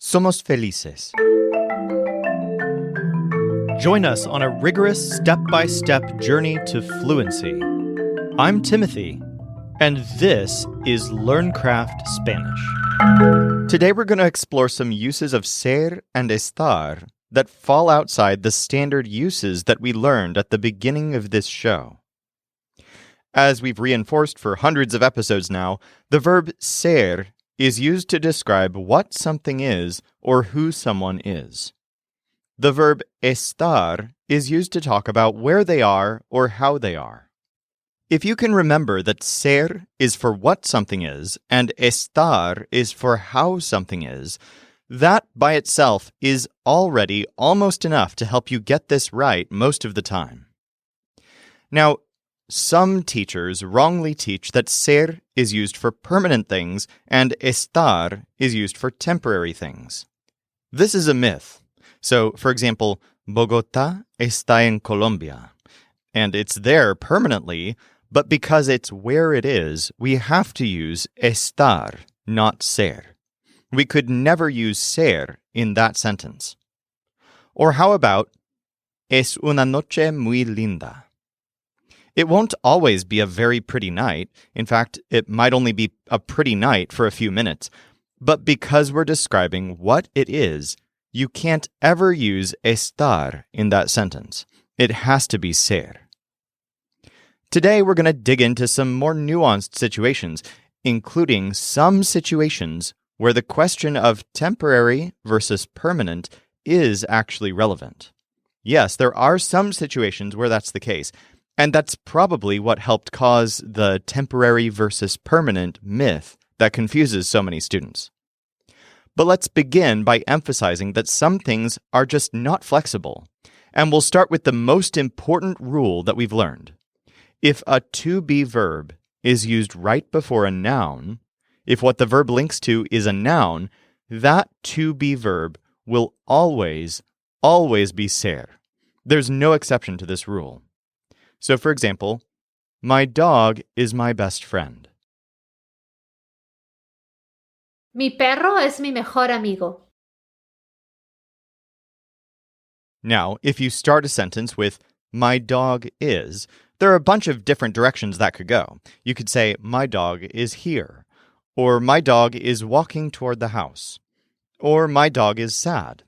Somos felices. Join us on a rigorous step-by-step journey to fluency. I'm Timothy, and this is LearnCraft Spanish. Today we're going to explore some uses of ser and estar that fall outside the standard uses that we learned at the beginning of this show. As we've reinforced for hundreds of episodes now, the verb ser is used to describe what something is or who someone is. The verb estar is used to talk about where they are or how they are. If you can remember that ser is for what something is and estar is for how something is, that by itself is already almost enough to help you get this right most of the time. Now, some teachers wrongly teach that ser is used for permanent things and estar is used for temporary things. This is a myth. So, for example, Bogotá está en Colombia, and it's there permanently, but because it's where it is, we have to use estar, not ser. We could never use ser in that sentence. Or how about, es una noche muy linda? It won't always be a very pretty night. In fact, it might only be a pretty night for a few minutes. But because we're describing what it is, you can't ever use estar in that sentence. It has to be ser. Today, we're going to dig into some more nuanced situations, including some situations where the question of temporary versus permanent is actually relevant. Yes, there are some situations where that's the case. And that's probably what helped cause the temporary versus permanent myth that confuses so many students. But let's begin by emphasizing that some things are just not flexible. And we'll start with the most important rule that we've learned. If a to-be verb is used right before a noun, if what the verb links to is a noun, that to-be verb will always be ser. There's no exception to this rule. So, for example, my dog is my best friend. Mi perro es mi mejor amigo. Now, if you start a sentence with my dog is, there are a bunch of different directions that could go. You could say, my dog is here, or my dog is walking toward the house, or my dog is sad.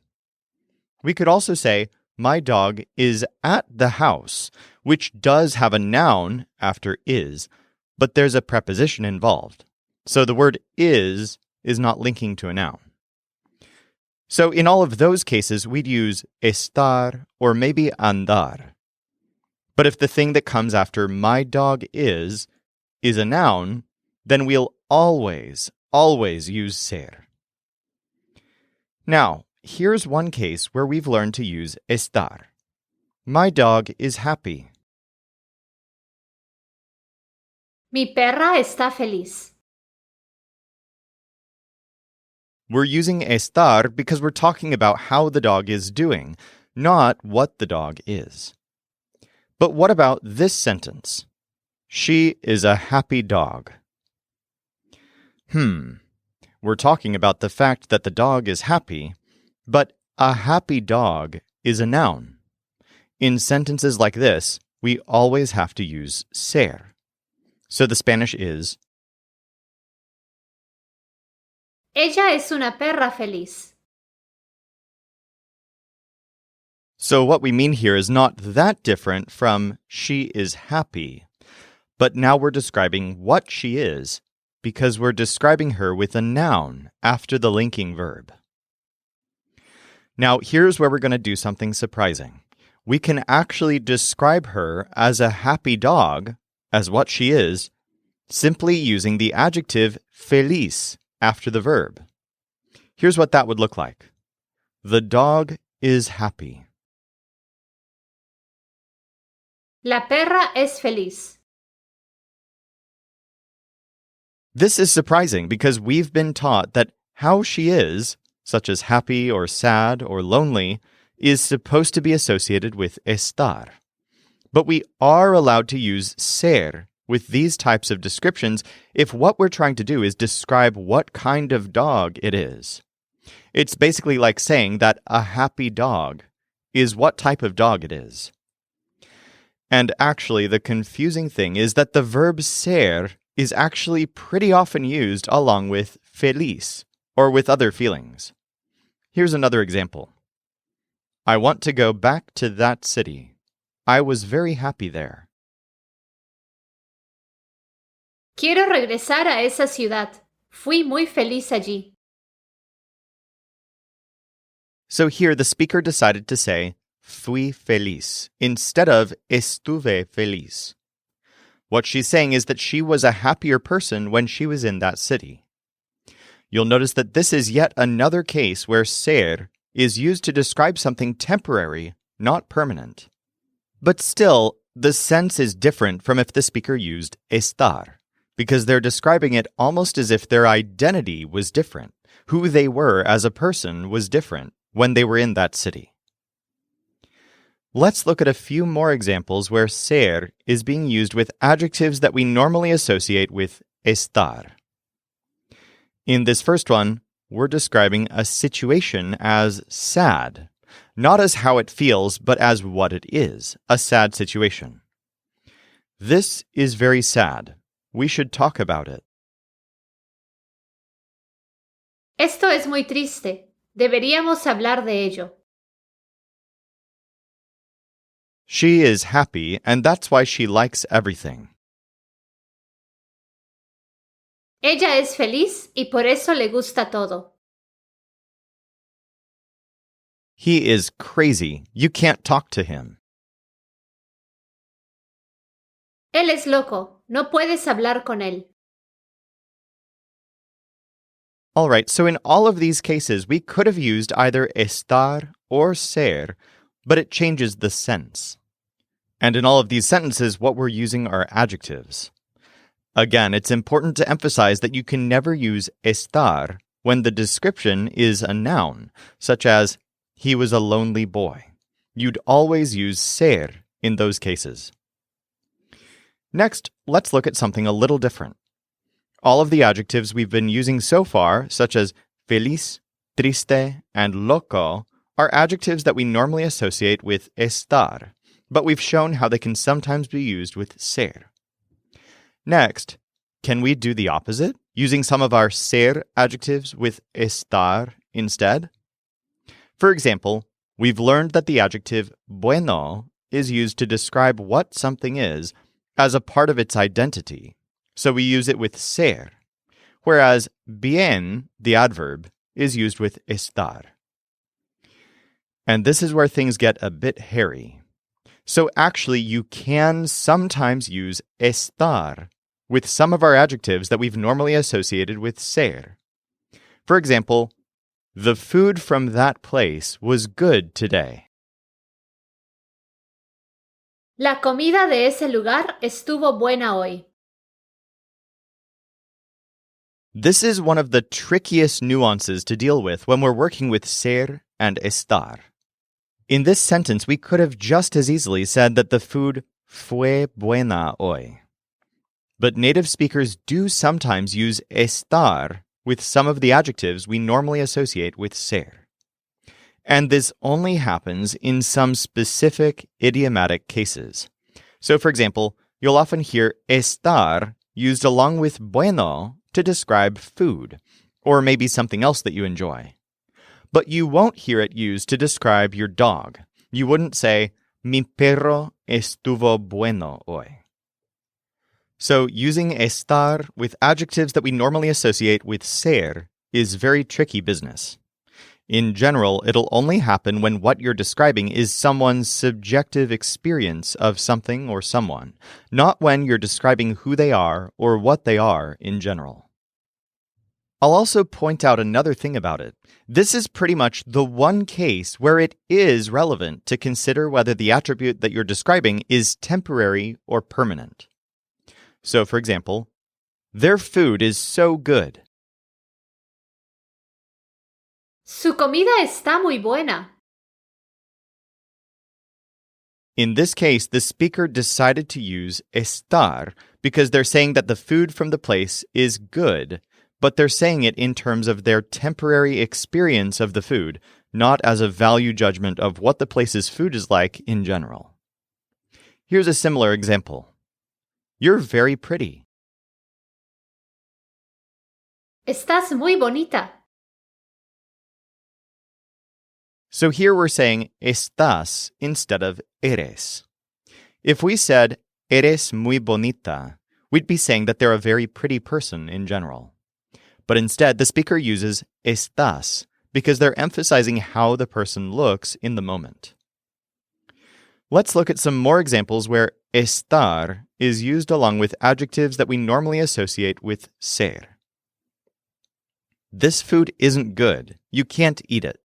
We could also say, my dog is at the house, which does have a noun after is, but there's a preposition involved. So the word is not linking to a noun. So in all of those cases, we'd use estar or maybe andar. But if the thing that comes after my dog is a noun, then we'll always use ser. Now, here's one case where we've learned to use estar. My dog is happy. Mi perra está feliz. We're using estar because we're talking about how the dog is doing, not what the dog is. But what about this sentence? She is a happy dog. We're talking about the fact that the dog is happy, but a happy dog is a noun. In sentences like this, we always have to use ser. So the Spanish is, Ella es una perra feliz. So what we mean here is not that different from she is happy, but now we're describing what she is because we're describing her with a noun after the linking verb. Now, here's where we're going to do something surprising. We can actually describe her as a happy dog, as what she is, simply using the adjective feliz after the verb. Here's what that would look like. The dog is happy. La perra es feliz. This is surprising because we've been taught that how she is, such as happy or sad or lonely, is supposed to be associated with estar. But we are allowed to use ser with these types of descriptions if what we're trying to do is describe what kind of dog it is. It's basically like saying that a happy dog is what type of dog it is. And actually, the confusing thing is that the verb ser is actually pretty often used along with feliz, or with other feelings. Here's another example. I want to go back to that city. I was very happy there. Quiero regresar a esa ciudad. Fui muy feliz allí. So here the speaker decided to say fui feliz instead of estuve feliz. What she's saying is that she was a happier person when she was in that city. You'll notice that this is yet another case where ser is used to describe something temporary, not permanent. But still, the sense is different from if the speaker used estar, because they're describing it almost as if their identity was different. Who they were as a person was different when they were in that city. Let's look at a few more examples where ser is being used with adjectives that we normally associate with estar. In this first one, we're describing a situation as sad, not as how it feels, but as what it is, a sad situation. This is very sad. We should talk about it. Esto es muy triste. Deberíamos hablar de ello. She is happy, and that's why she likes everything. Ella es feliz y por eso le gusta todo. He is crazy. You can't talk to him. Él es loco. No puedes hablar con él. All right, so in all of these cases, we could have used either estar or ser, but it changes the sense. And in all of these sentences, what we're using are adjectives. Again, it's important to emphasize that you can never use estar when the description is a noun, such as, he was a lonely boy. You'd always use ser in those cases. Next, let's look at something a little different. All of the adjectives we've been using so far, such as feliz, triste, and loco, are adjectives that we normally associate with estar, but we've shown how they can sometimes be used with ser. Next, can we do the opposite, using some of our ser adjectives with estar instead? For example, we've learned that the adjective bueno is used to describe what something is as a part of its identity, so we use it with ser, whereas bien, the adverb, is used with estar. And this is where things get a bit hairy. So actually, you can sometimes use estar with some of our adjectives that we've normally associated with ser. For example, the food from that place was good today. La comida de ese lugar estuvo buena hoy. This is one of the trickiest nuances to deal with when we're working with ser and estar. In this sentence, we could have just as easily said that the food fue buena hoy. But native speakers do sometimes use estar with some of the adjectives we normally associate with ser. And this only happens in some specific idiomatic cases. So, for example, you'll often hear estar used along with bueno to describe food, or maybe something else that you enjoy. But you won't hear it used to describe your dog. You wouldn't say, mi perro estuvo bueno hoy. So using estar with adjectives that we normally associate with ser is very tricky business. In general, it'll only happen when what you're describing is someone's subjective experience of something or someone, not when you're describing who they are or what they are in general. I'll also point out another thing about it. This is pretty much the one case where it is relevant to consider whether the attribute that you're describing is temporary or permanent. So, for example, their food is so good. Su comida está muy buena. In this case, the speaker decided to use estar because they're saying that the food from the place is good, but they're saying it in terms of their temporary experience of the food, not as a value judgment of what the place's food is like in general. Here's a similar example. You're very pretty. Estás muy bonita. So here we're saying estás instead of eres. If we said eres muy bonita, we'd be saying that they're a very pretty person in general. But instead, the speaker uses estás because they're emphasizing how the person looks in the moment. Let's look at some more examples where estar is used along with adjectives that we normally associate with ser. This food isn't good. You can't eat it.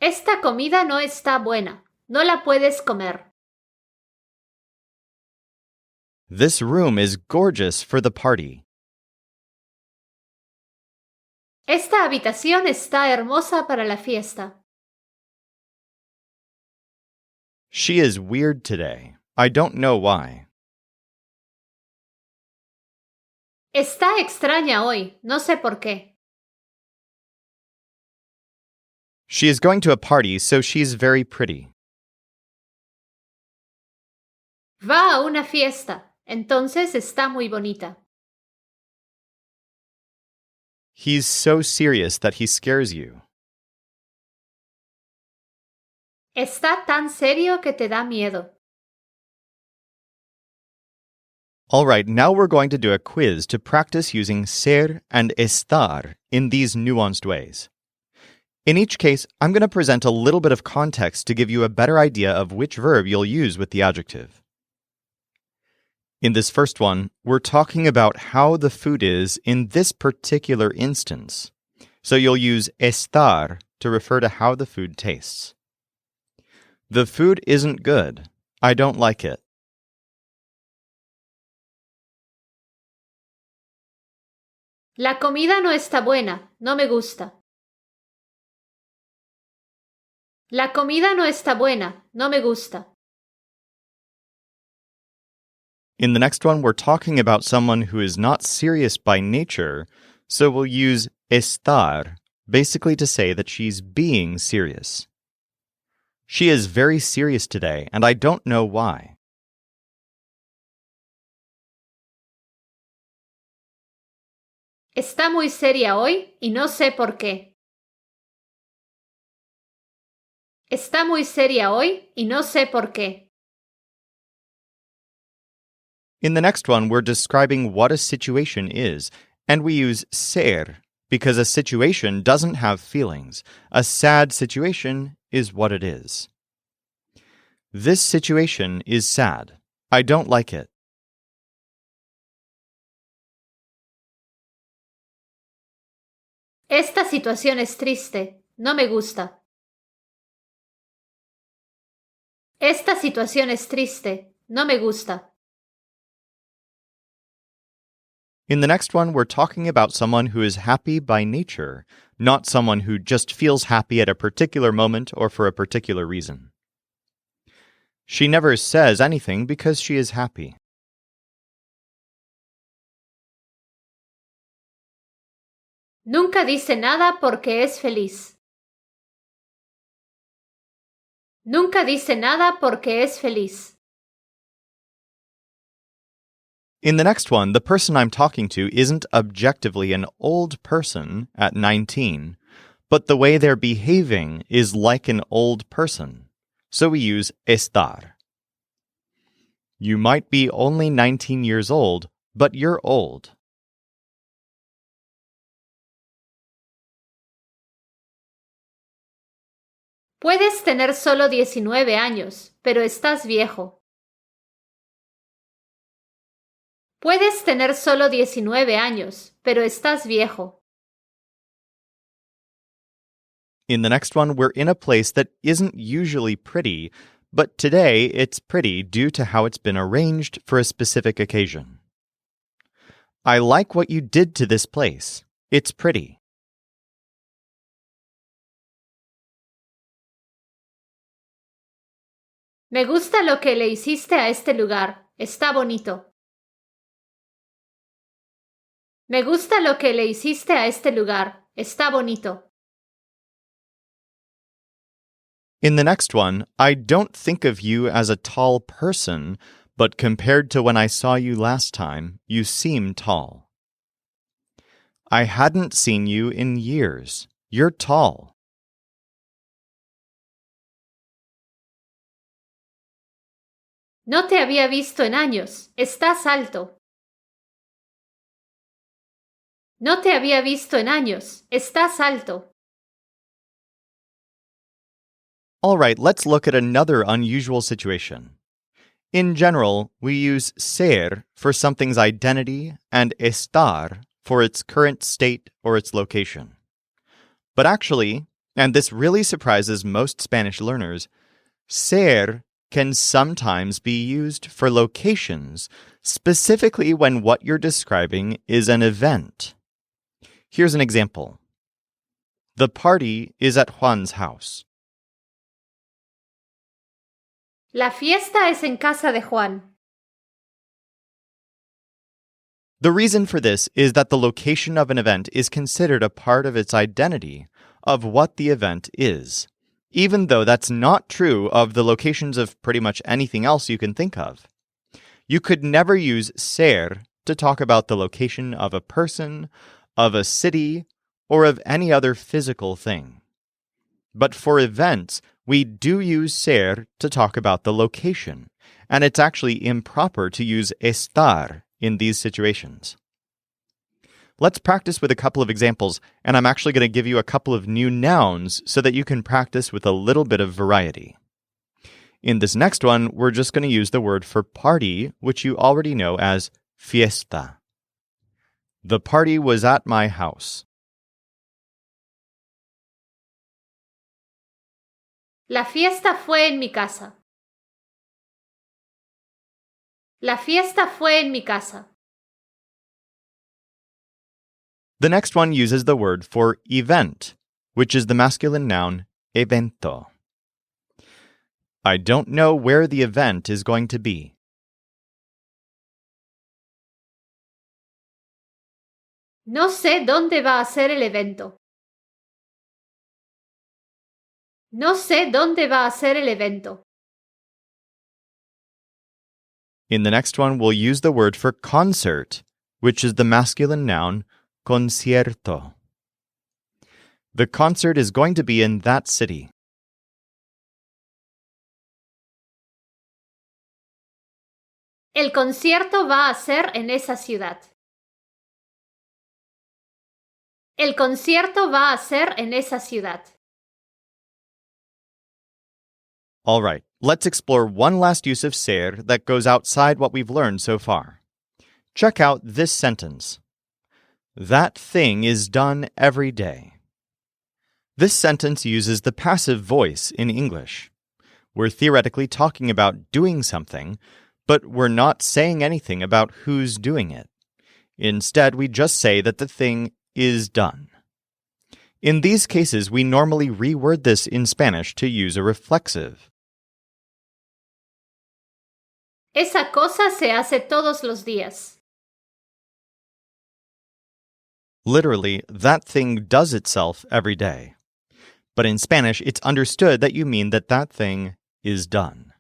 Esta comida no está buena. No la puedes comer. This room is gorgeous for the party. Esta habitación está hermosa para la fiesta. She is weird today. I don't know why. Está extraña hoy. No sé por qué. She is going to a party, so she's very pretty. Va a una fiesta. Entonces está muy bonita. He's so serious that he scares you. Está tan serio que te da miedo. All right, now we're going to do a quiz to practice using ser and estar in these nuanced ways. In each case, I'm going to present a little bit of context to give you a better idea of which verb you'll use with the adjective. In this first one, we're talking about how the food is in this particular instance. So you'll use estar to refer to how the food tastes. The food isn't good. I don't like it. La comida no está buena. No me gusta. La comida no está buena. No me gusta. In the next one, we're talking about someone who is not serious by nature, so we'll use estar, basically to say that she's being serious. She is very serious today, and I don't know why. Está muy seria hoy y no sé por qué. Está muy seria hoy y no sé por qué. In the next one, we're describing what a situation is, and we use ser because a situation doesn't have feelings. A sad situation is what it is. This situation is sad. I don't like it. Esta situación es triste. No me gusta. Esta situación es triste. No me gusta. In the next one, we're talking about someone who is happy by nature, not someone who just feels happy at a particular moment or for a particular reason. She never says anything because she is happy. Nunca dice nada porque es feliz. Nunca dice nada porque es feliz. In the next one, the person I'm talking to isn't objectively an old person at 19, but the way they're behaving is like an old person. So we use estar. You might be only 19 years old, but you're old. Puedes tener solo 19 años, pero estás viejo. Puedes tener solo 19 años, pero estás viejo. In the next one, we're in a place that isn't usually pretty, but today it's pretty due to how it's been arranged for a specific occasion. I like what you did to this place. It's pretty. Me gusta lo que le hiciste a este lugar. Está bonito. Me gusta lo que le hiciste a este lugar. Está bonito. In the next one, I don't think of you as a tall person, but compared to when I saw you last time, you seem tall. I hadn't seen you in years. You're tall. No te había visto en años. Estás alto. No te había visto en años. Estás alto. All right, let's look at another unusual situation. In general, we use ser for something's identity and estar for its current state or its location. But actually, and this really surprises most Spanish learners, ser can sometimes be used for locations, specifically when what you're describing is an event. Here's an example. The party is at Juan's house. La fiesta es en casa de Juan. The reason for this is that the location of an event is considered a part of its identity, of what the event is, even though that's not true of the locations of pretty much anything else you can think of. You could never use ser to talk about the location of a person, of a city, or of any other physical thing. But for events, we do use ser to talk about the location, and it's actually improper to use estar in these situations. Let's practice with a couple of examples, and I'm actually going to give you a couple of new nouns so that you can practice with a little bit of variety. In this next one, we're just going to use the word for party, which you already know as fiesta. The party was at my house. La fiesta fue en mi casa. La fiesta fue en mi casa. The next one uses the word for event, which is the masculine noun evento. I don't know where the event is going to be. No sé dónde va a ser el evento. No sé dónde va a ser el evento. In the next one, we'll use the word for concert, which is the masculine noun concierto. The concert is going to be in that city. El concierto va a ser en esa ciudad. El concierto va a ser en esa ciudad. All right, let's explore one last use of ser that goes outside what we've learned so far. Check out this sentence. That thing is done every day. This sentence uses the passive voice in English. We're theoretically talking about doing something, but we're not saying anything about who's doing it. Instead, we just say that the thing is done. In these cases, we normally reword this in Spanish to use a reflexive. Esa cosa se hace todos los días. Literally, that thing does itself every day. But in Spanish, it's understood that you mean that that thing is done.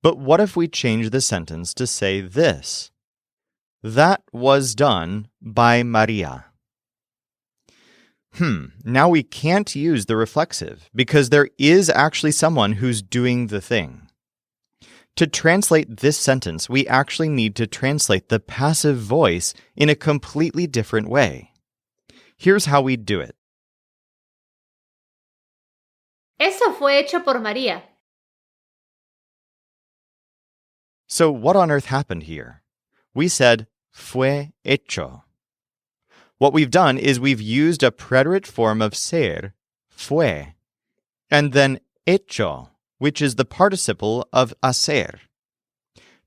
But what if we change the sentence to say this? That was done by Maria. Now we can't use the reflexive because there is actually someone who's doing the thing. To translate this sentence, we actually need to translate the passive voice in a completely different way. Here's how we do it. Eso fue hecho por María. So what on earth happened here? We said, fue hecho. What we've done is we've used a preterite form of ser, fue, and then hecho, which is the participle of hacer.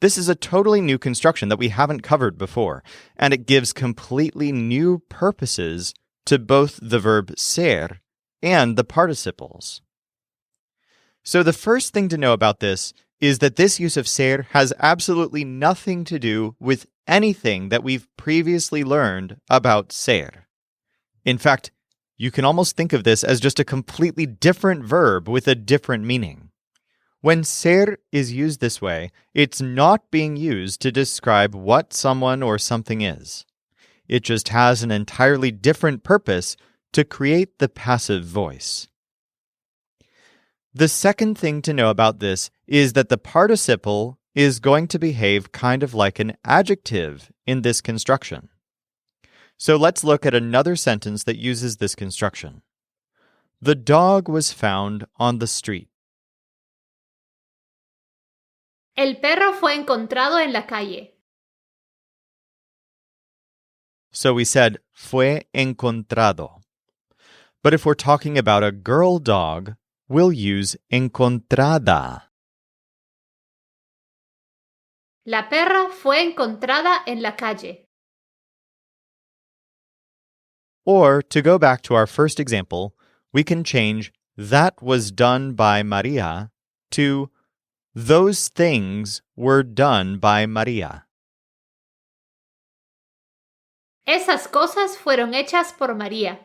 This is a totally new construction that we haven't covered before, and it gives completely new purposes to both the verb ser and the participles. So the first thing to know about this is that this use of ser has absolutely nothing to do with anything that we've previously learned about ser. In fact, you can almost think of this as just a completely different verb with a different meaning. When ser is used this way, it's not being used to describe what someone or something is. It just has an entirely different purpose to create the passive voice. The second thing to know about this is that the participle is going to behave kind of like an adjective in this construction. So let's look at another sentence that uses this construction. The dog was found on the street. El perro fue encontrado en la calle. So we said fue encontrado. But if we're talking about a girl dog, we'll use encontrada. La perra fue encontrada en la calle. Or, to go back to our first example, we can change that was done by Maria to those things were done by Maria. Esas cosas fueron hechas por María.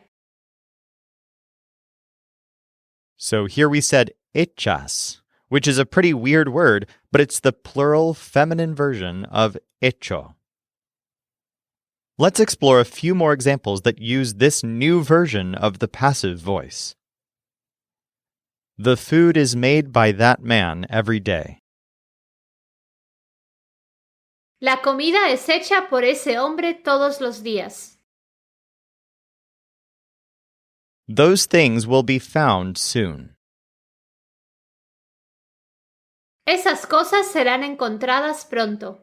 So here we said hechas, which is a pretty weird word, but it's the plural feminine version of hecho. Let's explore a few more examples that use this new version of the passive voice. The food is made by that man every day. La comida es hecha por ese hombre todos los días. Those things will be found soon. Esas cosas serán encontradas pronto.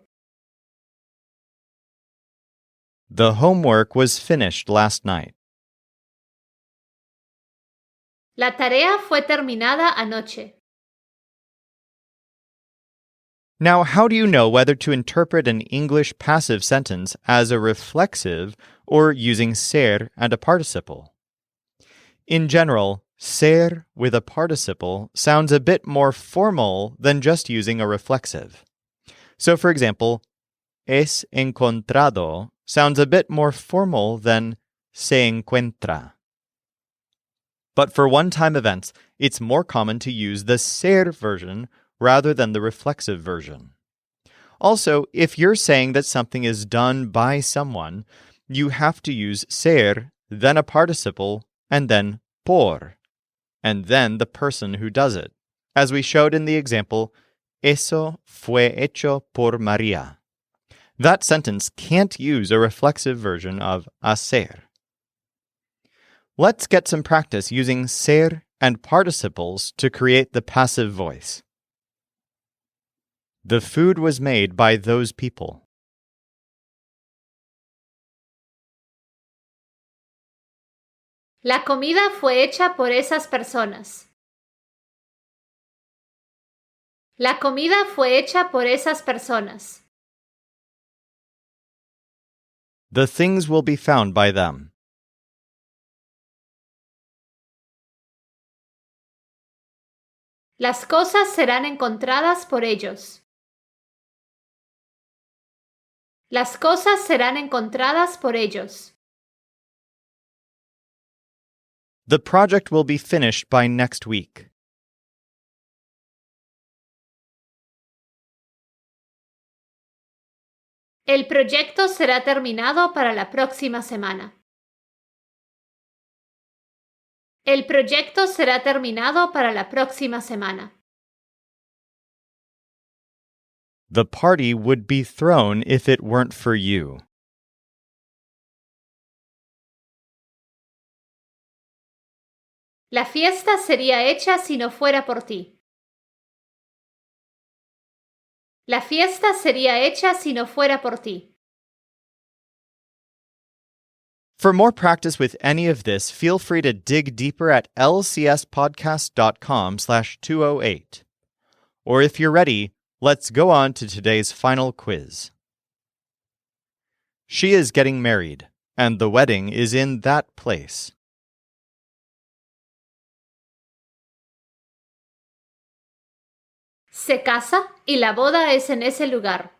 The homework was finished last night. La tarea fue terminada anoche. Now, how do you know whether to interpret an English passive sentence as a reflexive or using ser and a participle? In general, ser with a participle sounds a bit more formal than just using a reflexive. So, for example, es encontrado sounds a bit more formal than se encuentra. But for one-time events, it's more common to use the ser version rather than the reflexive version. Also, if you're saying that something is done by someone, you have to use ser, then a participle, and then por, and then the person who does it, as we showed in the example, eso fue hecho por María. That sentence can't use a reflexive version of hacer. Let's get some practice using ser and participles to create the passive voice. The food was made by those people. La comida fue hecha por esas personas. La comida fue hecha por esas personas. The things will be found by them. Las cosas serán encontradas por ellos. Las cosas serán encontradas por ellos. The project will be finished by next week. El proyecto será terminado para la próxima semana. El proyecto será terminado para la próxima semana. The party would be thrown if it weren't for you. La fiesta sería hecha si no fuera por ti. La fiesta sería hecha si no fuera por ti. For more practice with any of this, feel free to dig deeper at lcspodcast.com/208. Or if you're ready, let's go on to today's final quiz. She is getting married, and the wedding is in that place. Se casa y la boda es en ese lugar.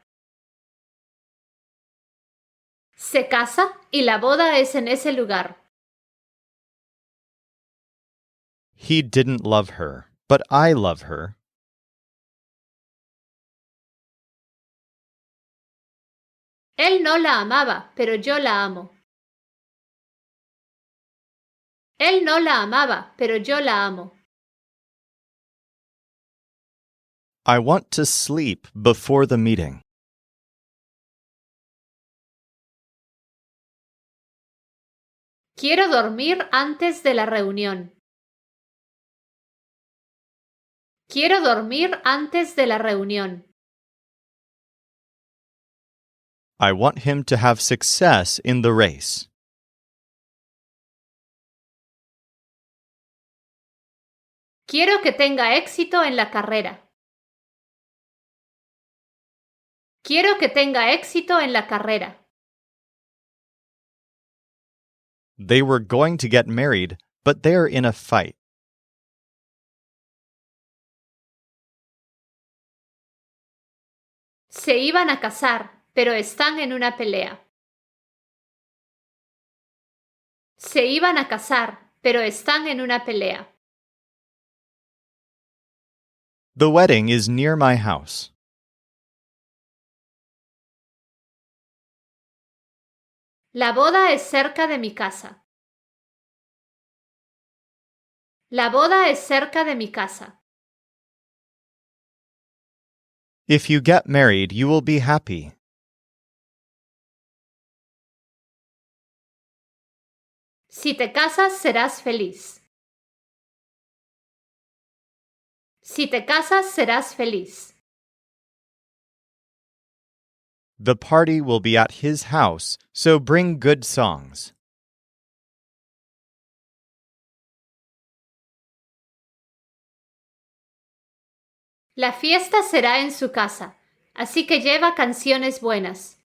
Se casa y la boda es en ese lugar. He didn't love her, but I love her. Él no la amaba, pero yo la amo. Él no la amaba, pero yo la amo. I want to sleep before the meeting. Quiero dormir antes de la reunión. Quiero dormir antes de la reunión. I want him to have success in the race. Quiero que tenga éxito en la carrera. Quiero que tenga éxito en la carrera. They were going to get married, but they're in a fight. Se iban a casar, pero están en una pelea. Se iban a casar, pero están en una pelea. The wedding is near my house. La boda es cerca de mi casa. La boda es cerca de mi casa. If you get married, you will be happy. Si te casas, serás feliz. Si te casas, serás feliz. The party will be at his house, so bring good songs. La fiesta será en su casa, así que lleva canciones buenas.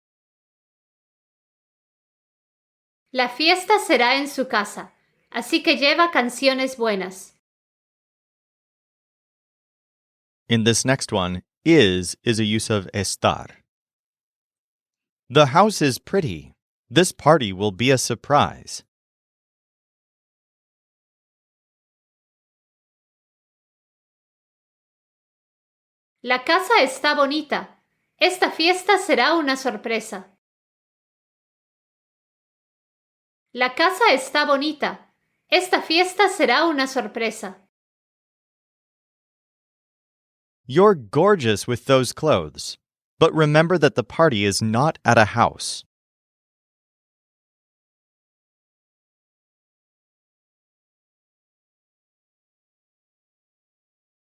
La fiesta será en su casa, así que lleva canciones buenas. In this next one, is a use of estar. The house is pretty. This party will be a surprise. La casa está bonita. Esta fiesta será una sorpresa. La casa está bonita. Esta fiesta será una sorpresa. You're gorgeous with those clothes, but remember that the party is not at a house.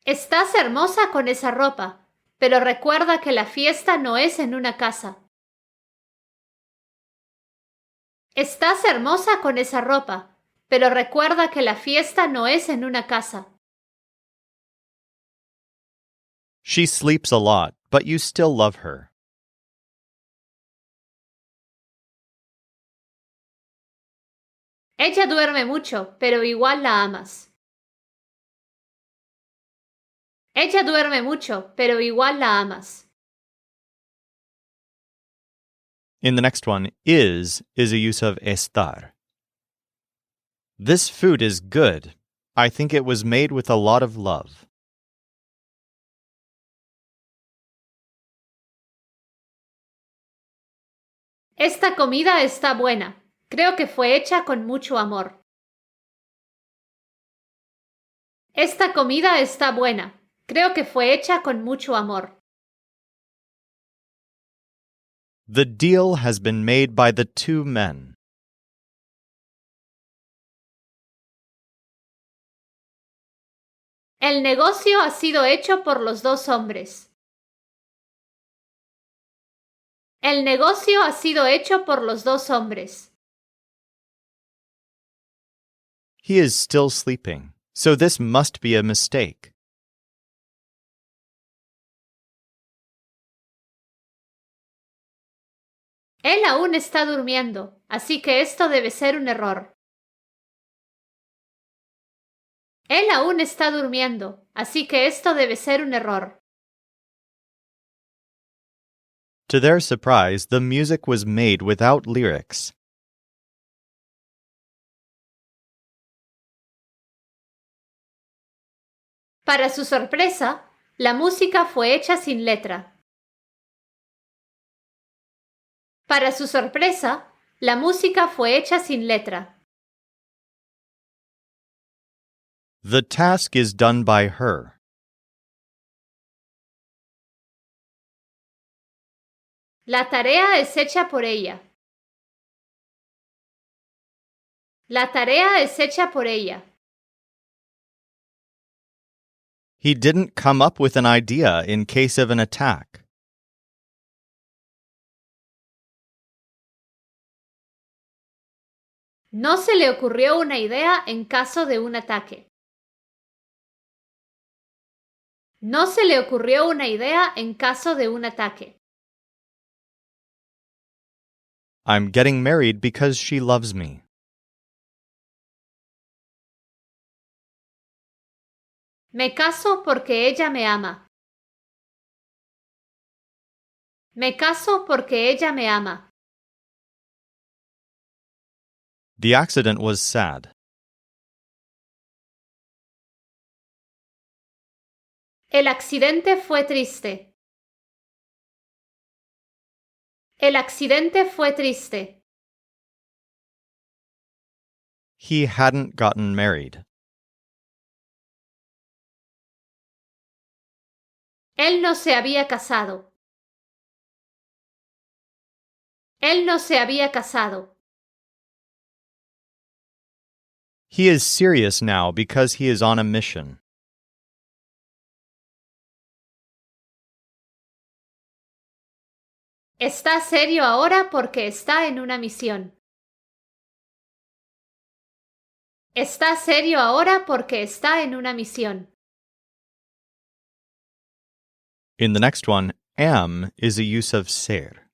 Estás hermosa con esa ropa, pero recuerda que la fiesta no es en una casa. Estás hermosa con esa ropa, pero recuerda que la fiesta no es en una casa. She sleeps a lot, but you still love her. Ella duerme mucho, pero igual la amas. Ella duerme mucho, pero igual la amas. In the next one, is a use of estar. This food is good. I think it was made with a lot of love. Esta comida está buena. Creo que fue hecha con mucho amor. Esta comida está buena. Creo que fue hecha con mucho amor. The deal has been made by the two men. El negocio ha sido hecho por los dos hombres. El negocio ha sido hecho por los dos hombres. He is still sleeping, so this must be a mistake. Él aún está durmiendo, así que esto debe ser un error. Él aún está durmiendo, así que esto debe ser un error. To their surprise, the music was made without lyrics. Para su sorpresa, la música fue hecha sin letra. Para su sorpresa, la música fue hecha sin letra. The task is done by her. La tarea es hecha por ella. La tarea es hecha por ella. He didn't come up with an idea in case of an attack. No se le ocurrió una idea en caso de un ataque. No se le ocurrió una idea en caso de un ataque. I'm getting married because she loves me. Me caso porque ella me ama. Me caso porque ella me ama. The accident was sad. El accidente fue triste. El accidente fue triste. He hadn't gotten married. Él no se había casado. Él no se había casado. He is serious now because he is on a mission. Está serio ahora porque está en una misión. Está serio ahora porque está en una misión. In the next one, am is a use of ser.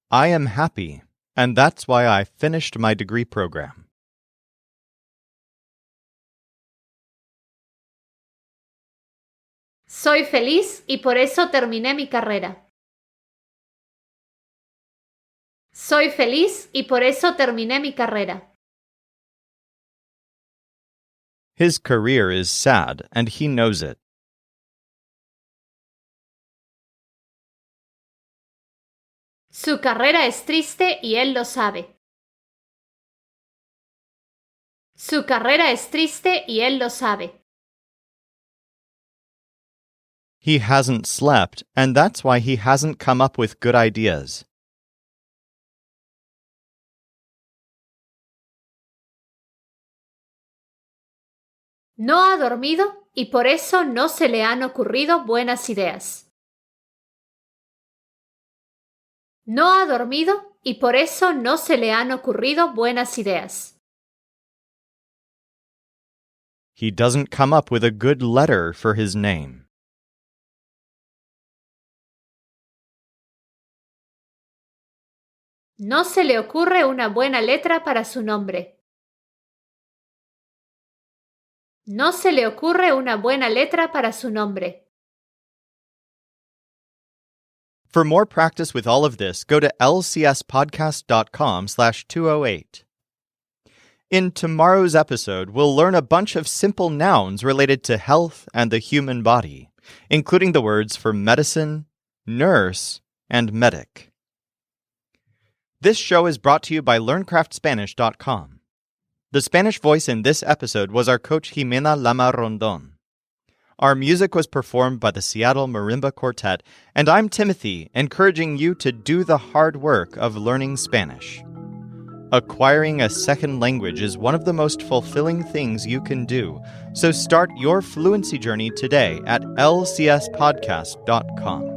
I am happy, and that's why I finished my degree program. Soy feliz y por eso terminé mi carrera. Soy feliz y por eso terminé mi carrera. His career is sad, and he knows it. Su carrera es triste y él lo sabe. Su carrera es triste y él lo sabe. He hasn't slept, and that's why he hasn't come up with good ideas. No ha dormido y por eso no se le han ocurrido buenas ideas. No ha dormido y por eso no se le han ocurrido buenas ideas. He doesn't come up with a good letter for his name. No se le ocurre una buena letra para su nombre. No se le ocurre una buena letra para su nombre. For more practice with all of this, go to lcspodcast.com/208. In tomorrow's episode, we'll learn a bunch of simple nouns related to health and the human body, including the words for medicine, nurse, and medic. This show is brought to you by LearnCraftSpanish.com. The Spanish voice in this episode was our coach Jimena Lama Rondon. Our music was performed by the Seattle Marimba Quartet, and I'm Timothy, encouraging you to do the hard work of learning Spanish. Acquiring a second language is one of the most fulfilling things you can do, so start your fluency journey today at lcspodcast.com.